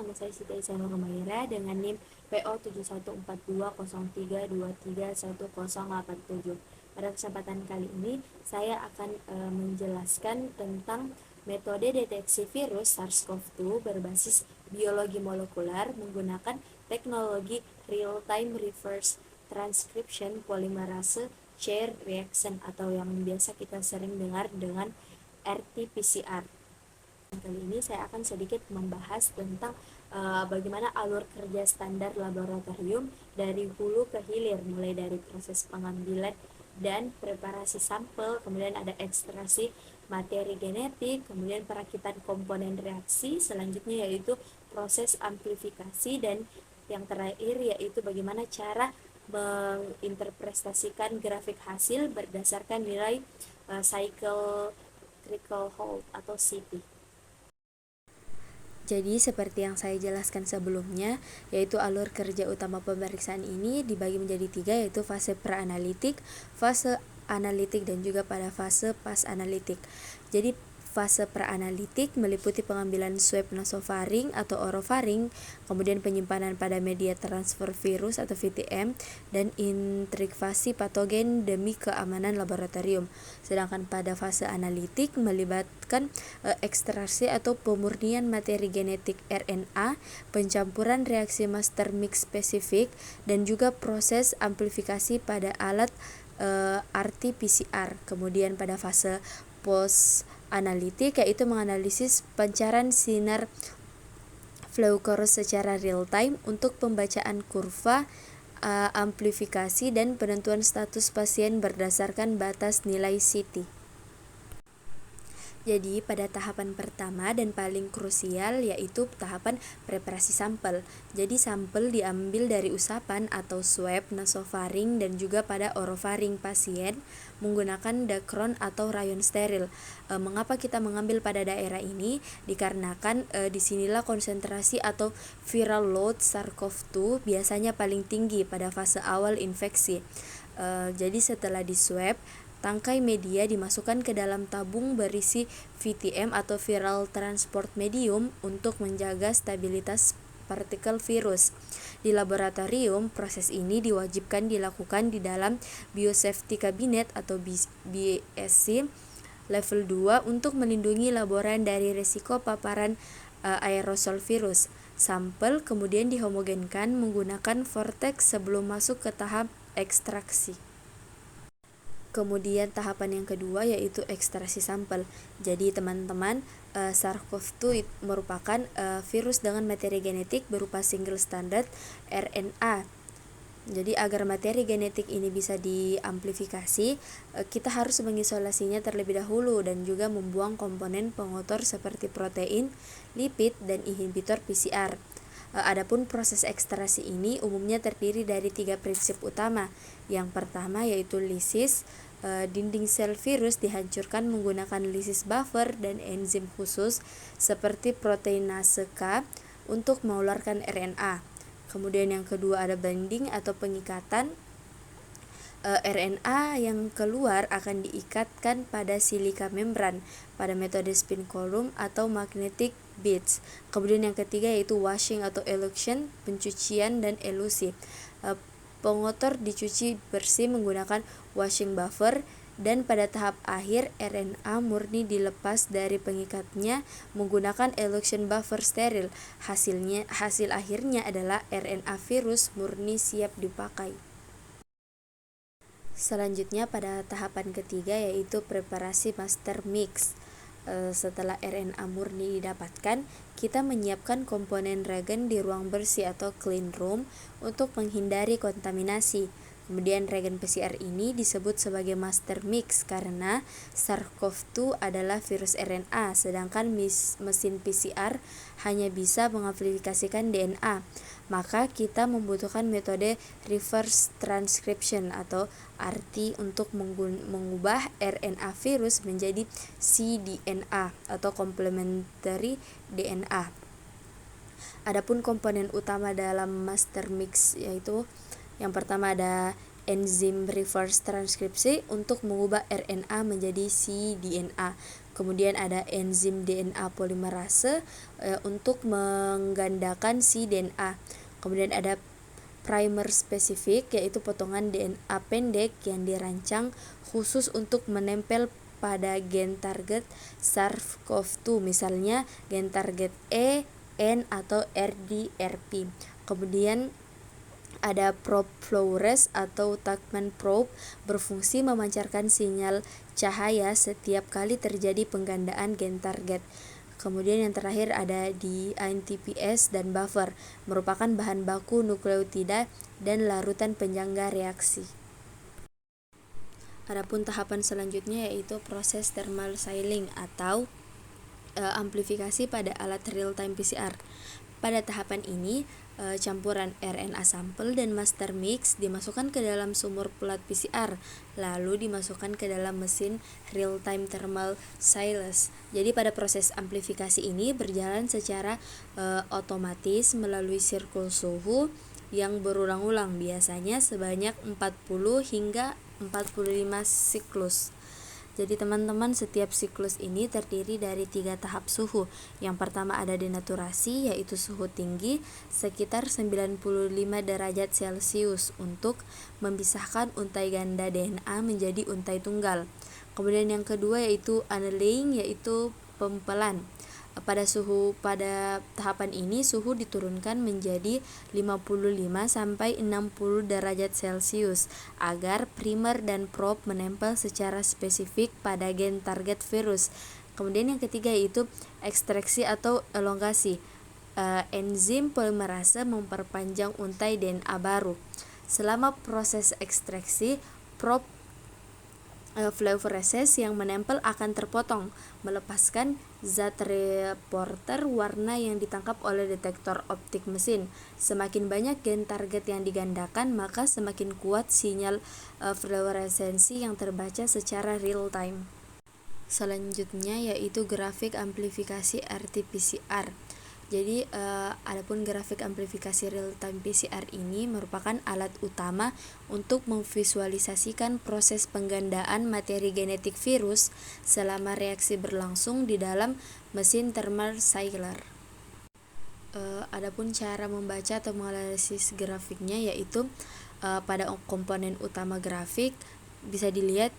nama saya Siti Aisyah Humaira dengan NIM PO 714203231087. Pada kesempatan kali ini, saya akan menjelaskan tentang metode deteksi virus SARS-CoV-2 berbasis biologi molekular menggunakan teknologi real-time reverse transcription polymerase chain reaction atau yang biasa kita sering dengar dengan RT-PCR. Kali ini saya akan sedikit membahas tentang bagaimana alur kerja standar laboratorium dari hulu ke hilir, mulai dari proses pengambilan dan preparasi sampel, kemudian ada ekstraksi materi genetik, kemudian perakitan komponen reaksi, selanjutnya yaitu proses amplifikasi, dan yang terakhir yaitu bagaimana cara menginterpretasikan grafik hasil berdasarkan nilai cycle critical hold atau CP. Jadi seperti yang saya jelaskan sebelumnya, yaitu alur kerja utama pemeriksaan ini dibagi menjadi 3, yaitu fase pra-analitik, fase analitik, dan juga pada fase pas-analitik. Jadi fase pra-analitik meliputi pengambilan swab nasofaring atau orofaring, kemudian penyimpanan pada media transfer virus atau VTM, dan intrikvasi patogen demi keamanan laboratorium. Sedangkan pada fase analitik melibatkan ekstraksi atau pemurnian materi genetik RNA, pencampuran reaksi master mix spesifik, dan juga proses amplifikasi pada alat RT-PCR. Kemudian pada fase post analitik yaitu menganalisis pancaran sinar fluorescence secara real time untuk pembacaan kurva amplifikasi dan penentuan status pasien berdasarkan batas nilai CT. Jadi pada tahapan pertama dan paling krusial yaitu tahapan preparasi sampel. Jadi sampel diambil dari usapan atau swab nasofaring dan juga pada orofaring pasien menggunakan dacron atau rayon steril. Mengapa kita mengambil pada daerah ini? Dikarenakan disinilah konsentrasi atau viral load SARS-CoV-2 biasanya paling tinggi pada fase awal infeksi. Jadi setelah di swab, tangkai media dimasukkan ke dalam tabung berisi VTM atau viral transport medium untuk menjaga stabilitas partikel virus. Di laboratorium, proses ini diwajibkan dilakukan di dalam biosafety cabinet atau BSC level 2 untuk melindungi laboran dari risiko paparan aerosol virus. Sampel kemudian dihomogenkan menggunakan vortex sebelum masuk ke tahap ekstraksi. Kemudian tahapan yang kedua yaitu ekstraksi sampel. Jadi teman-teman, SARS-CoV-2 merupakan virus dengan materi genetik berupa single stranded RNA. Jadi agar materi genetik ini bisa diamplifikasi, kita harus mengisolasinya terlebih dahulu dan juga membuang komponen pengotor seperti protein, lipid, dan inhibitor PCR. Adapun proses ekstraksi ini umumnya terdiri dari 3 prinsip utama. Yang pertama yaitu lisis. Dinding sel virus dihancurkan menggunakan lisis buffer dan enzim khusus seperti proteinase K untuk mengeluarkan RNA. Kemudian yang kedua ada binding atau pengikatan. RNA yang keluar akan diikatkan pada silika membran pada metode spin column atau magnetic beads. Kemudian yang ketiga yaitu washing atau elution, pencucian dan elusi. Pengotor dicuci bersih menggunakan washing buffer, dan pada tahap akhir RNA murni dilepas dari pengikatnya menggunakan elution buffer steril. Hasil akhirnya adalah RNA virus murni siap dipakai. Selanjutnya pada tahapan ketiga yaitu preparasi master mix. Setelah RNA murni didapatkan, kita menyiapkan komponen reagen di ruang bersih atau clean room untuk menghindari kontaminasi. Kemudian reagen PCR ini disebut sebagai master mix karena SARS-CoV-2 adalah virus RNA, sedangkan mesin PCR hanya bisa mengamplifikasikan DNA. Maka kita membutuhkan metode reverse transcription atau RT untuk mengubah RNA virus menjadi cDNA atau complementary DNA. Adapun komponen utama dalam master mix yaitu yang pertama ada enzim reverse transkripsi untuk mengubah RNA menjadi cDNA. Kemudian ada enzim DNA polimerase untuk menggandakan si DNA. Kemudian ada primer spesifik, yaitu potongan DNA pendek yang dirancang khusus untuk menempel pada gen target SARS-CoV-2, misalnya gen target E, N, atau RDRP. Kemudian ada probe fluorescence atau Tuchman probe, berfungsi memancarkan sinyal cahaya setiap kali terjadi penggandaan gen target. Kemudian yang terakhir ada di INTPS dan buffer, merupakan bahan baku nukleotida dan larutan penyangga reaksi. Adapun tahapan selanjutnya yaitu proses thermal siling atau amplifikasi pada alat real-time PCR. Pada tahapan ini, campuran RNA sampel dan master mix dimasukkan ke dalam sumur pelat PCR, lalu dimasukkan ke dalam mesin real-time thermal silence. Jadi pada proses amplifikasi ini berjalan secara otomatis melalui sirkul suhu yang berulang-ulang, biasanya sebanyak 40 hingga 45 siklus. Jadi teman-teman, setiap siklus ini terdiri dari 3 tahap suhu. Yang pertama ada denaturasi, yaitu suhu tinggi sekitar 95 derajat Celcius untuk memisahkan untai ganda DNA menjadi untai tunggal. Kemudian yang kedua yaitu annealing, yaitu pempelan. Pada tahapan ini suhu diturunkan menjadi 55 sampai 60 derajat Celcius agar primer dan probe menempel secara spesifik pada gen target virus. Kemudian yang ketiga yaitu ekstraksi atau elongasi. Enzim polimerase memperpanjang untai DNA baru. Selama proses ekstraksi, probe fluorescence yang menempel akan terpotong, melepaskan zat reporter warna yang ditangkap oleh detektor optik mesin. Semakin banyak gen target yang digandakan, maka semakin kuat sinyal fluoresensi yang terbaca secara real time. Selanjutnya yaitu grafik amplifikasi RT-PCR. Jadi adapun grafik amplifikasi real-time PCR ini merupakan alat utama untuk memvisualisasikan proses penggandaan materi genetik virus selama reaksi berlangsung di dalam mesin thermal cycler. Adapun cara membaca atau menganalisis grafiknya yaitu pada komponen utama grafik bisa dilihat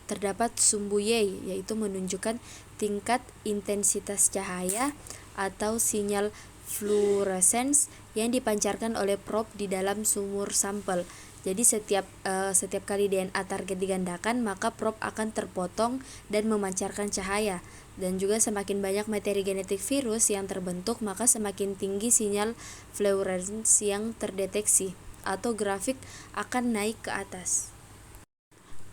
terdapat sumbu Y, yaitu menunjukkan tingkat intensitas cahaya atau sinyal fluorescence yang dipancarkan oleh probe di dalam sumur sampel. Jadi setiap kali DNA target digandakan, maka probe akan terpotong dan memancarkan cahaya. Dan juga semakin banyak materi genetik virus yang terbentuk, maka semakin tinggi sinyal fluorescence yang terdeteksi atau grafik akan naik ke atas.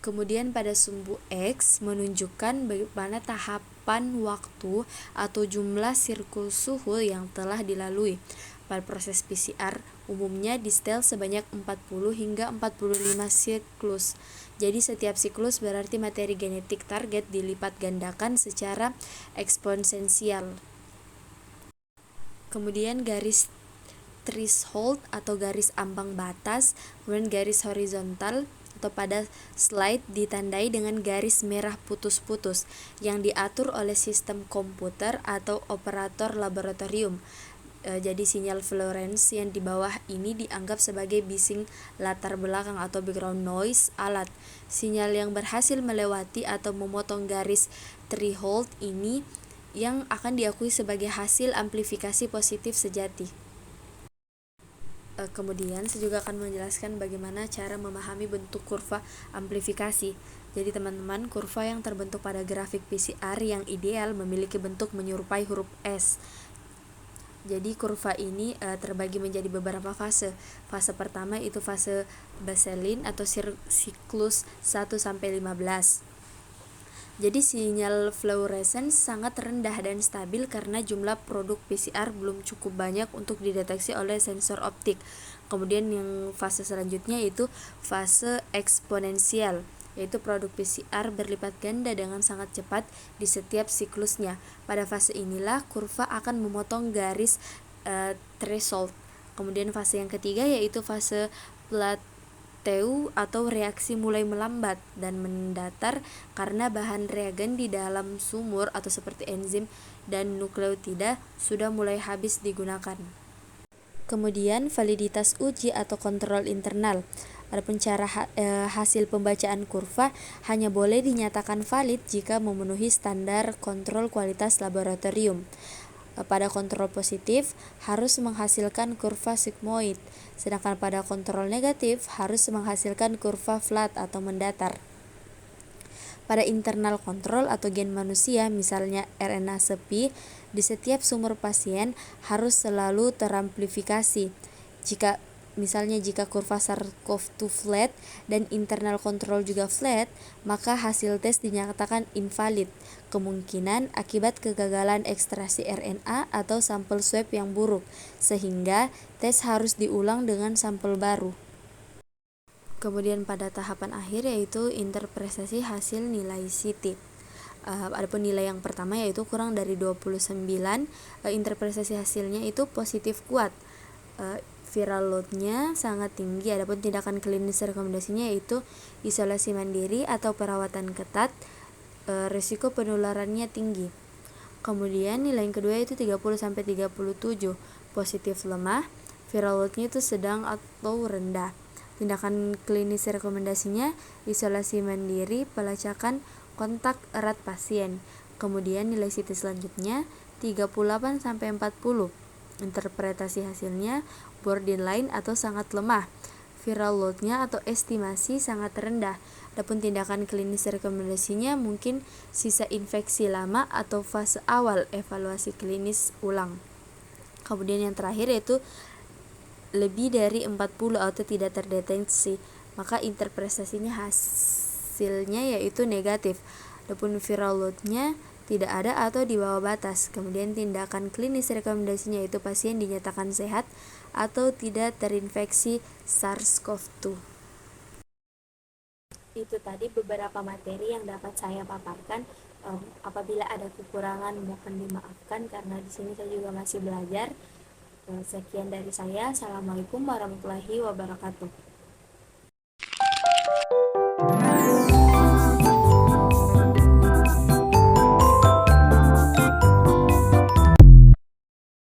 Kemudian pada sumbu X menunjukkan bagaimana tahapan waktu atau jumlah sirkul suhu yang telah dilalui. Pada proses PCR umumnya di-setel sebanyak 40 hingga 45 siklus. Jadi setiap siklus berarti materi genetik target dilipat gandakan secara eksponensial. Kemudian garis threshold atau garis ambang batas, kemudian garis horizontal atau pada slide ditandai dengan garis merah putus-putus yang diatur oleh sistem komputer atau operator laboratorium. Jadi sinyal fluorescence yang di bawah ini dianggap sebagai bising latar belakang atau background noise alat. Sinyal yang berhasil melewati atau memotong garis threshold ini yang akan diakui sebagai hasil amplifikasi positif sejati. Kemudian saya juga akan menjelaskan bagaimana cara memahami bentuk kurva amplifikasi. Jadi teman-teman, kurva yang terbentuk pada grafik PCR yang ideal memiliki bentuk menyerupai huruf S. Jadi kurva ini terbagi menjadi beberapa fase. Fase pertama itu fase baseline atau siklus 1-15. Jadi sinyal fluorescence sangat rendah dan stabil karena jumlah produk PCR belum cukup banyak untuk dideteksi oleh sensor optik. Kemudian yang fase selanjutnya yaitu fase eksponensial, yaitu produk PCR berlipat ganda dengan sangat cepat di setiap siklusnya. Pada fase inilah kurva akan memotong garis threshold. Kemudian fase yang ketiga yaitu fase TEU atau reaksi mulai melambat dan mendatar karena bahan reagen di dalam sumur atau seperti enzim dan nukleotida sudah mulai habis digunakan. Kemudian validitas uji atau kontrol internal. Adapun cara hasil pembacaan kurva hanya boleh dinyatakan valid jika memenuhi standar kontrol kualitas laboratorium. Pada kontrol positif harus menghasilkan kurva sigmoid, sedangkan pada kontrol negatif harus menghasilkan kurva flat atau mendatar. Pada internal kontrol atau gen manusia, misalnya RNA sepi, di setiap sumur pasien harus selalu teramplifikasi. Jika kurva SARS-CoV-2 flat dan internal kontrol juga flat, maka hasil tes dinyatakan invalid, kemungkinan akibat kegagalan ekstraksi RNA atau sampel swab yang buruk, sehingga tes harus diulang dengan sampel baru. Kemudian pada tahapan akhir yaitu interpretasi hasil nilai CT. Adapun nilai yang pertama yaitu kurang dari 29, interpretasi hasilnya itu positif kuat. Viral load-nya sangat tinggi. Adapun tindakan klinis rekomendasinya yaitu isolasi mandiri atau perawatan ketat, risiko penularannya tinggi. Kemudian nilai yang kedua itu 30-37, positif lemah, viral load-nya itu sedang atau rendah. Tindakan klinis rekomendasinya isolasi mandiri, pelacakan kontak erat pasien. Kemudian nilai CT selanjutnya 38-40. Interpretasi hasilnya borderline atau sangat lemah. Viral load-nya atau estimasi sangat rendah. Adapun tindakan klinis rekomendasinya mungkin sisa infeksi lama atau fase awal evaluasi klinis ulang. Kemudian yang terakhir yaitu lebih dari 40 atau tidak terdeteksi, maka interpretasinya hasilnya yaitu negatif. Adapun viral load-nya tidak ada atau di bawah batas. Kemudian tindakan klinis rekomendasinya yaitu pasien dinyatakan sehat atau tidak terinfeksi SARS-CoV-2. Itu tadi beberapa materi yang dapat saya paparkan. Apabila ada kekurangan mohon dimaafkan karena di sini saya juga masih belajar. Sekian dari saya. Assalamualaikum warahmatullahi wabarakatuh.